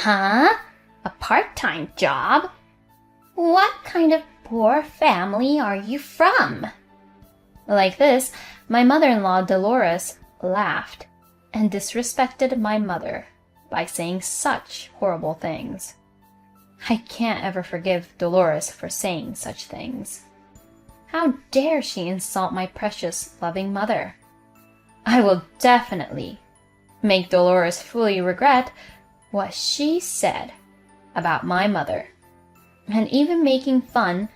Huh? A part-time job? What kind of poor family are you from? Like this, my mother-in-law Dolores laughed and disrespected my mother by saying such horrible things. I can't ever forgive Dolores for saying such things. How dare she insult my precious, loving mother? I will definitely make Dolores fully regret what she said about my mother, and even making fun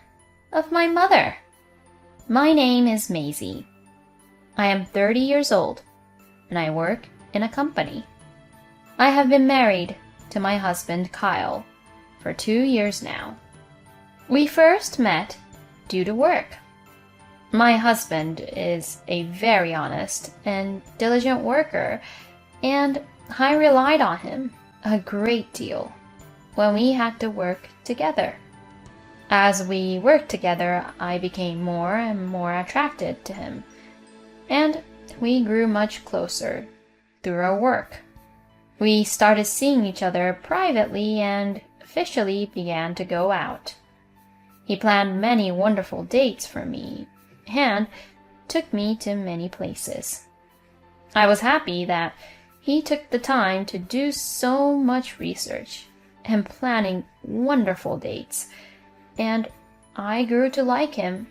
of my mother. My name is Maisie. I am 30 years old, and I work in a company. I have been married to my husband, Kyle, for 2 years now. We first met due to work. My husband is a very honest and diligent worker, and I relied on him a great deal when we had to work together. As we worked together, I became more and more attracted to him, and we grew much closer through our work. We started seeing each other privately and officially began to go out. He planned many wonderful dates for me and took me to many places. I was happy that he took the time to do so much research and planning wonderful dates, and I grew to like him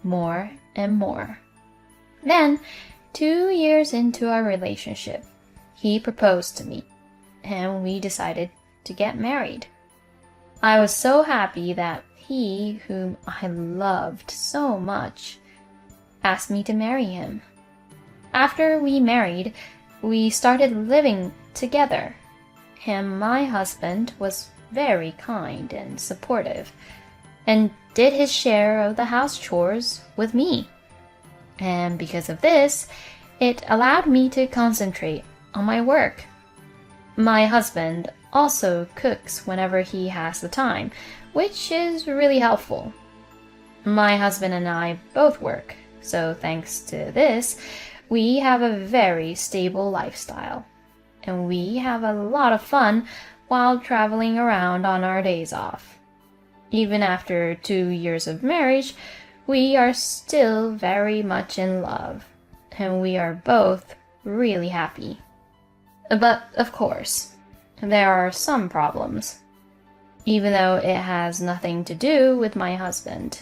more and more. Then, 2 years into our relationship, he proposed to me, and we decided to get married. I was so happy that he, whom I loved so much, asked me to marry him. After we married, we started living together, and my husband was very kind and supportive, and did his share of the house chores with me. And because of this, it allowed me to concentrate on my work. My husband also cooks whenever he has the time, which is really helpful. My husband and I both work, so thanks to this, we have a very stable lifestyle, and we have a lot of fun while traveling around on our days off. Even after 2 years of marriage, we are still very much in love, and we are both really happy. But of course, there are some problems, even though it has nothing to do with my husband.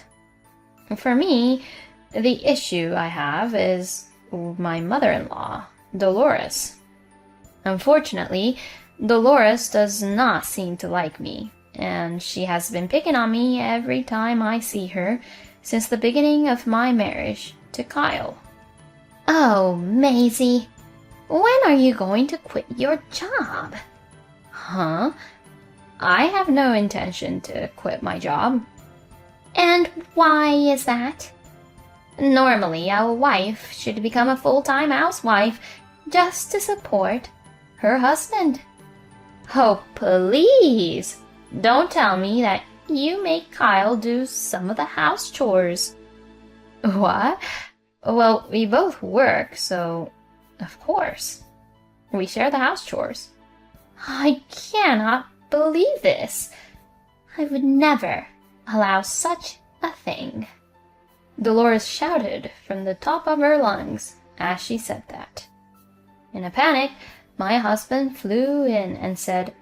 For me, the issue I have is my mother-in-law, Dolores. Unfortunately, Dolores does not seem to like me, and she has been picking on me every time I see her since the beginning of my marriage to Kyle. Oh, Maisie, when are you going to quit your job? Huh? I have no intention to quit my job. And why is that? Normally, a wife should become a full-time housewife just to support her husband. Oh, please, don't tell me that you make Kyle do some of the house chores. What? Well, we both work, so of course. We share the house chores. I cannot believe this. I would never allow such a thing. Dolores shouted from the top of her lungs as she said that. In a panic, my husband flew in and said,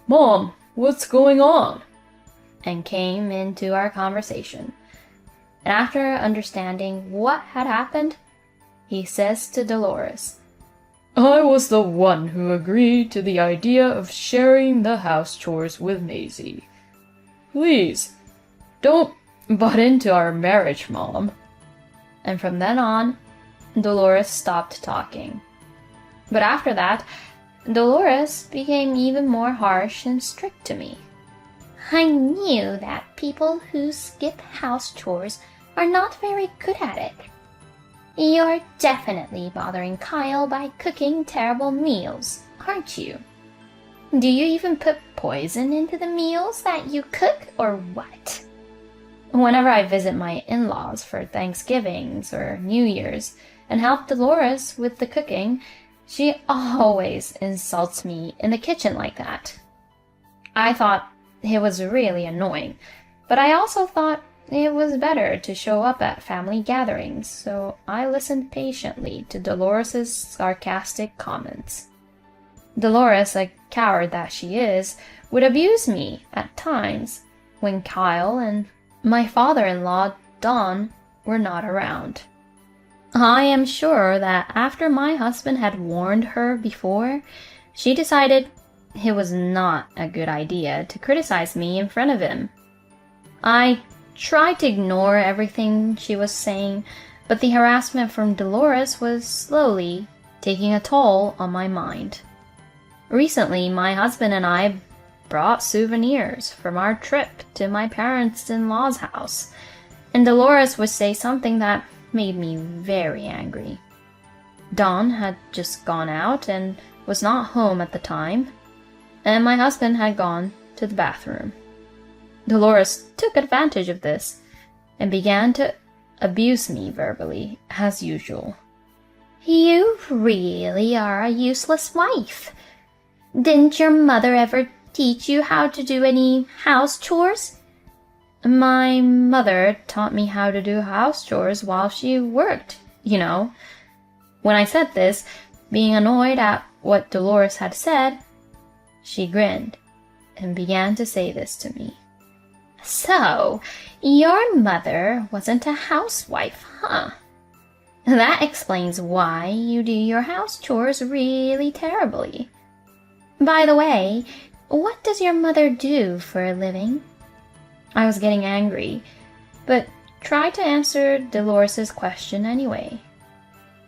"Mom, what's going on?" and came into our conversation. And after understanding what had happened, he says to Dolores, "I was the one who agreed to the idea of sharing the house chores with Maisie. Please, don't butt into our marriage, Mom." And from then on, Dolores stopped talking. But after that, Dolores became even more harsh and strict to me. I knew that people who skip house chores are not very good at it. You're definitely bothering Kyle by cooking terrible meals, aren't you? Do you even put poison into the meals that you cook, or what? Whenever I visit my in-laws for Thanksgivings or New Year's and help Dolores with the cooking, she always insults me in the kitchen like that. I thought it was really annoying, but I also thought it was better to show up at family gatherings, so I listened patiently to Dolores's sarcastic comments. Dolores, a coward that she is, would abuse me at times when Kyle and my father-in-law, Don, were not around. I am sure that after my husband had warned her before, she decided it was not a good idea to criticize me in front of him. I tried to ignore everything she was saying, but the harassment from Dolores was slowly taking a toll on my mind. Recently, my husband and I brought souvenirs from our trip to my parents-in-law's house, and Dolores would say something that made me very angry. Don had just gone out and was not home at the time, and my husband had gone to the bathroom. Dolores took advantage of this and began to abuse me verbally, as usual. "You really are a useless wife. Didn't your mother ever teach you how to do any house chores?" "My mother taught me how to do house chores while she worked, you know." When I said this, being annoyed at what Dolores had said, she grinned and began to say this to me. "So, your mother wasn't a housewife, huh? That explains why you do your house chores really terribly. By the way, what does your mother do for a living?" I was getting angry, but tried to answer Dolores's question anyway.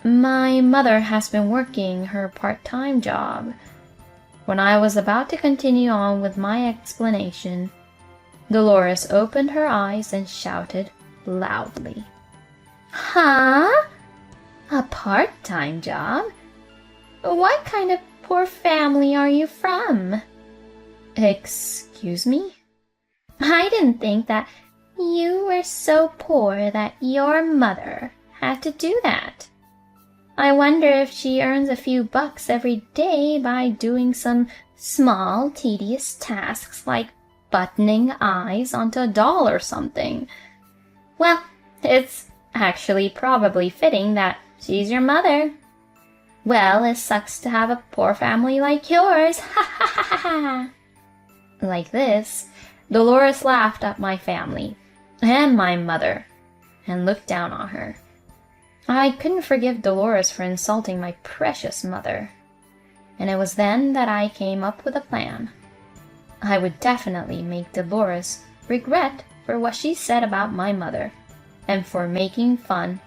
"My mother has been working her part-time job." When I was about to continue on with my explanation, Dolores opened her eyes and shouted loudly, "Huh? A part-time job? What kind of poor family are you from?" "Excuse me?" "I didn't think that you were so poor that your mother had to do that. I wonder if she earns a few bucks every day by doing some small, tedious tasks like buttoning eyes onto a doll or something. Well, it's actually probably fitting that she's your mother. Well, it sucks to have a poor family like yours. Ha ha ha ha." Like this, Dolores laughed at my family and my mother and looked down on her. I couldn't forgive Dolores for insulting my precious mother, and it was then that I came up with a plan. I would definitely make Dolores regret for what she said about my mother and for making fun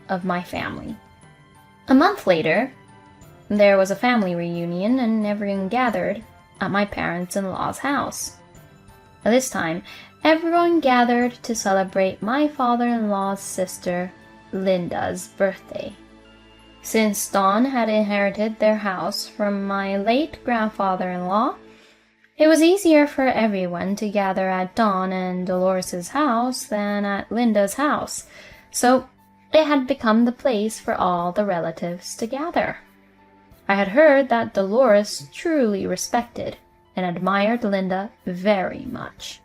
of my family. A month later, there was a family reunion and everyone gathered at my parents-in-law's house. This time, everyone gathered to celebrate my father-in-law's sister, Linda's birthday. Since Don had inherited their house from my late grandfather-in-law, it was easier for everyone to gather at Don and Dolores's house than at Linda's house, so it had become the place for all the relatives to gather. I had heard that Dolores truly respected and admired Linda very much.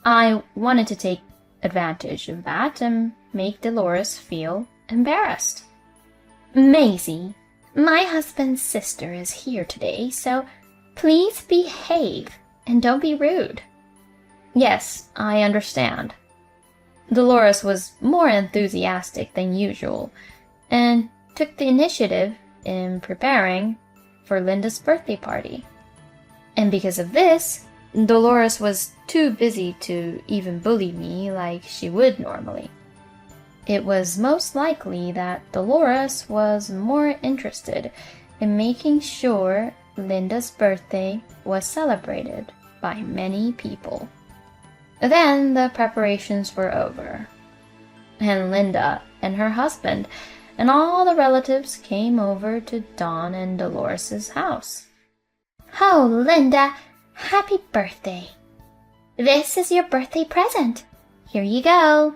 I wanted to take advantage of that and make Dolores feel embarrassed. "Maisie, my husband's sister is here today, so please behave and don't be rude." "Yes, I understand." Dolores was more enthusiastic than usual and took the initiative in preparing for Linda's birthday party. And because of this, Dolores was too busy to even bully me like she would normally. It was most likely that Dolores was more interested in making sure Linda's birthday was celebrated by many people. Then the preparations were over, and Linda and her husband and all the relatives came over to Don and Dolores's house. "Oh, Linda, happy birthday. This is your birthday present. Here you go."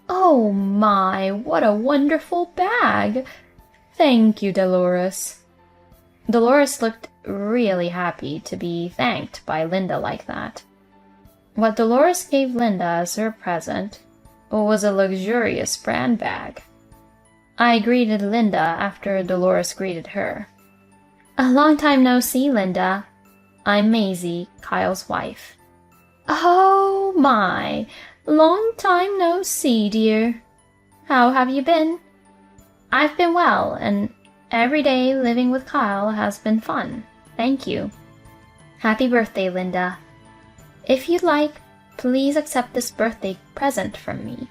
"Oh my, what a wonderful bag. Thank you, Dolores." Dolores looked really happy to be thanked by Linda like that. What Dolores gave Linda as her present was a luxurious brand bag. I greeted Linda after Dolores greeted her. "A long time no see, Linda. I'm Maisie, Kyle's wife." "Oh my, long time no see, dear. How have you been?" "I've been well, and every day living with Kyle has been fun. Thank you." "Happy birthday, Linda. If you'd like, please accept this birthday present from me."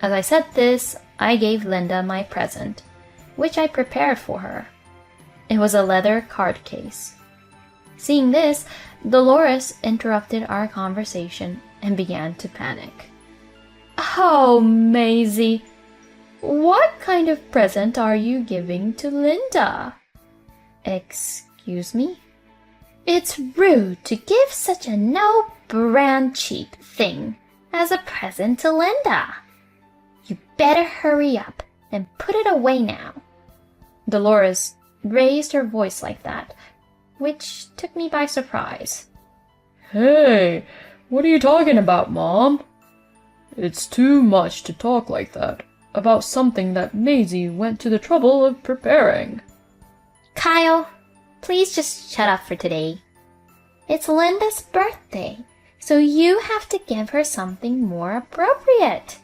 As I said this, I gave Linda my present, which I prepared for her. It was a leather card case. Seeing this, Dolores interrupted our conversation and began to panic. "Oh, Maisie, what kind of present are you giving to Linda?" "Excuse me?" "It's rude to give such a no-brand cheap thing as a present to Linda. You better hurry up and put it away now." Dolores raised her voice like that, which took me by surprise. "Hey, what are you talking about, Mom? It's too much to talk like that about something that Maisie went to the trouble of preparing." "Kyle, please just shut up for today. It's Linda's birthday, so you have to give her something more appropriate."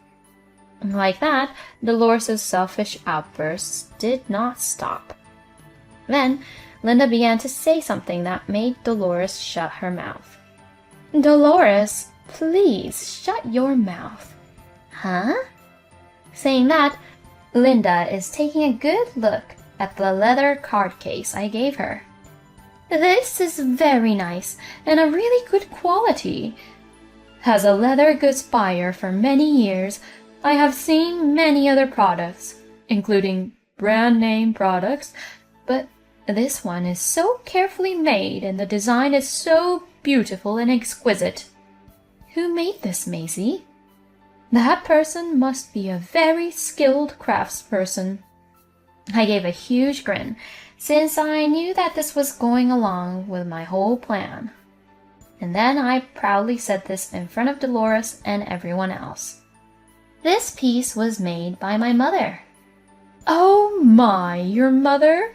Like that, Dolores' selfish outbursts did not stop. Then, Linda began to say something that made Dolores shut her mouth. "Dolores, please shut your mouth." "Huh?" Saying that, Linda is taking a good look at the leather card case I gave her. "This is very nice and a really good quality. As a leather goods buyer for many years, I have seen many other products, including brand name products, but this one is so carefully made and the design is so beautiful and exquisite. Who made this, Maisie? That person must be a very skilled craftsperson." I gave a huge grin, since I knew that this was going along with my whole plan. And then I proudly said this in front of Dolores and everyone else. "This piece was made by my mother." "Oh my, your mother?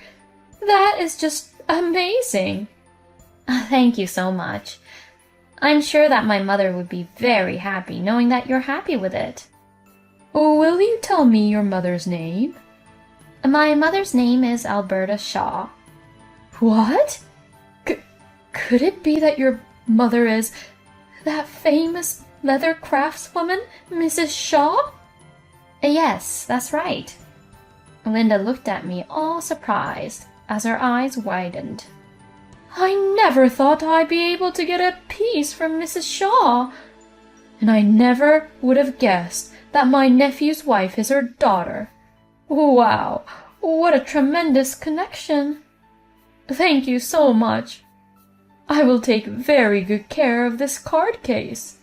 That is just amazing." "Thank you so much. I'm sure that my mother would be very happy knowing that you're happy with it." "Will you tell me your mother's name?" "My mother's name is Alberta Shaw." "What? Could it be that your mother is that famous leather craftswoman, Mrs. Shaw?" "Yes, that's right." Linda looked at me all surprised as her eyes widened. "I never thought I'd be able to get a piece from Mrs. Shaw. And I never would have guessed that my nephew's wife is her daughter. Wow, what a tremendous connection. Thank you so much. I will take very good care of this card case."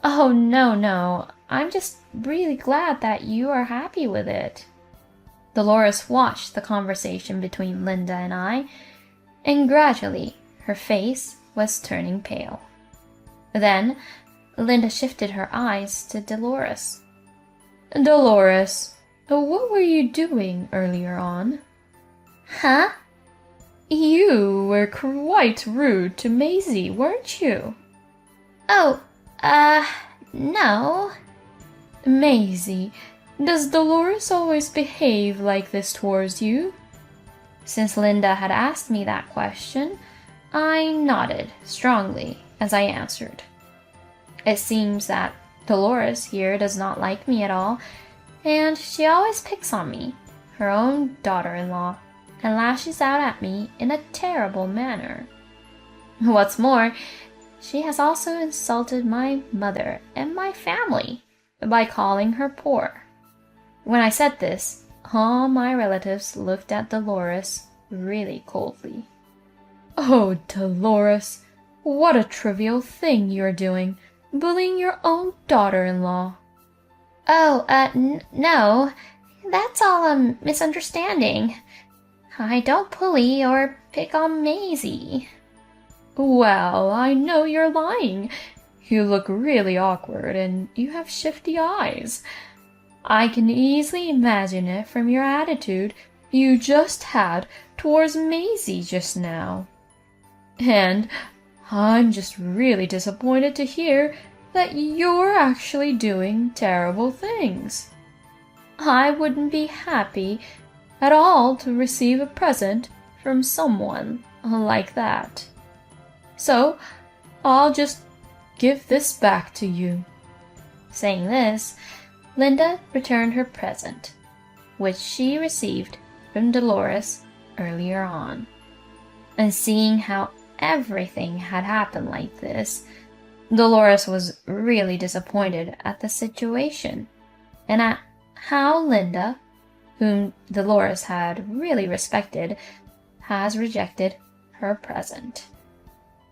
"Oh, no. I'm just really glad that you are happy with it." Dolores watched the conversation between Linda and I, and gradually her face was turning pale. Then Linda shifted her eyes to Dolores. "Dolores, what were you doing earlier on?" "Huh?" "You were quite rude to Maisie, weren't you?" "Oh, no." "Maisie, does Dolores always behave like this towards you?" Since Linda had asked me that question, I nodded strongly as I answered. It seems that Dolores here does not like me at all, and she always picks on me, her own daughter-in-law, and lashes out at me in a terrible manner. What's more, she has also insulted my mother and my family by calling her poor. When I said this, all my relatives looked at Dolores really coldly. "Oh, Dolores, what a trivial thing you're doing, bullying your own daughter-in-law." "Oh, no, that's all a misunderstanding. I don't bully or pick on Maisie. Well, I know you're lying. You look really awkward and you have shifty eyes. I can easily imagine it from your attitude you just had towards Maisie just now. And I'm just really disappointed to hear that you're actually doing terrible things. I wouldn't be happy at all to receive a present from someone like that. So, I'll just give this back to you. Saying this, Linda returned her present, which she received from Dolores earlier on. And seeing how everything had happened like this, Dolores was really disappointed at the situation, and at how Linda, whom Dolores had really respected, has rejected her present.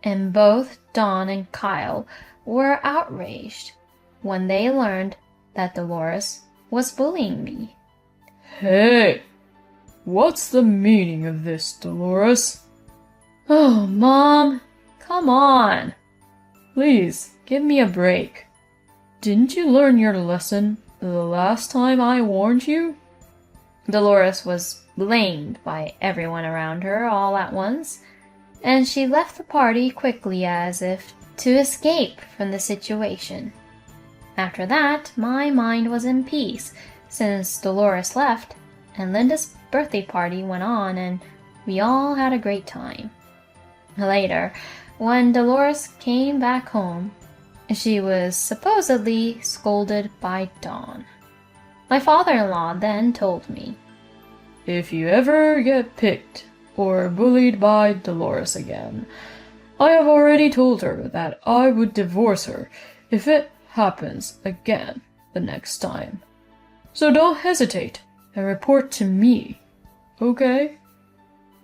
And both Dawn and Kyle were outraged when they learned that Dolores was bullying me. Hey, what's the meaning of this, Dolores? Oh, Mom, come on. Please, give me a break. Didn't you learn your lesson the last time I warned you? Dolores was blamed by everyone around her all at once, and she left the party quickly as if to escape from the situation. After that, my mind was in peace, since Dolores left, and Linda's birthday party went on, and we all had a great time. Later, when Dolores came back home, she was supposedly scolded by Dawn. My father-in-law then told me, If you ever get picked or bullied by Dolores again, I have already told her that I would divorce her if it happens again the next time. So don't hesitate and report to me, okay?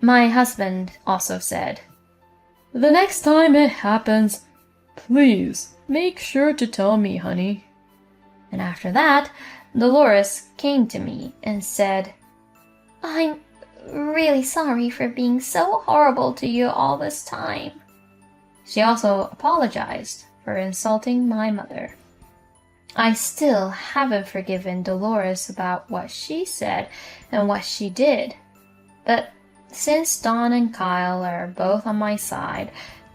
My husband also said, The next time it happens, please make sure to tell me, honey. And after that, Dolores came to me and said, I'm really sorry for being so horrible to you all this time. She also apologized for insulting my mother. I still haven't forgiven Dolores about what she said and what she did. But since Dawn and Kyle are both on my side,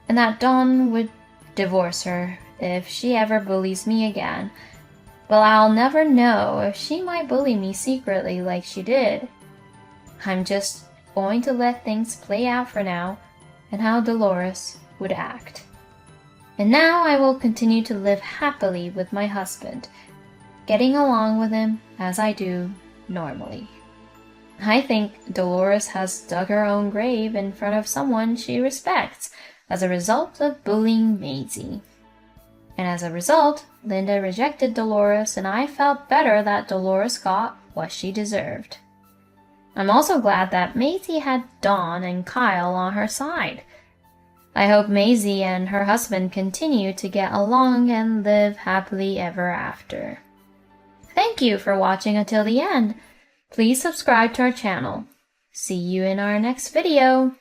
and that Dawn would divorce her if she ever bullies me again, well, I'll never know if she might bully me secretly like she did. I'm just going to let things play out for now, and how Dolores would act. And now I will continue to live happily with my husband, getting along with him as I do normally. I think Dolores has dug her own grave in front of someone she respects as a result of bullying Maisie. And as a result, Linda rejected Dolores, and I felt better that Dolores got what she deserved. I'm also glad that Maisie had Dawn and Kyle on her side. I hope Maisie and her husband continue to get along and live happily ever after. Thank you for watching until the end. Please subscribe to our channel. See you in our next video.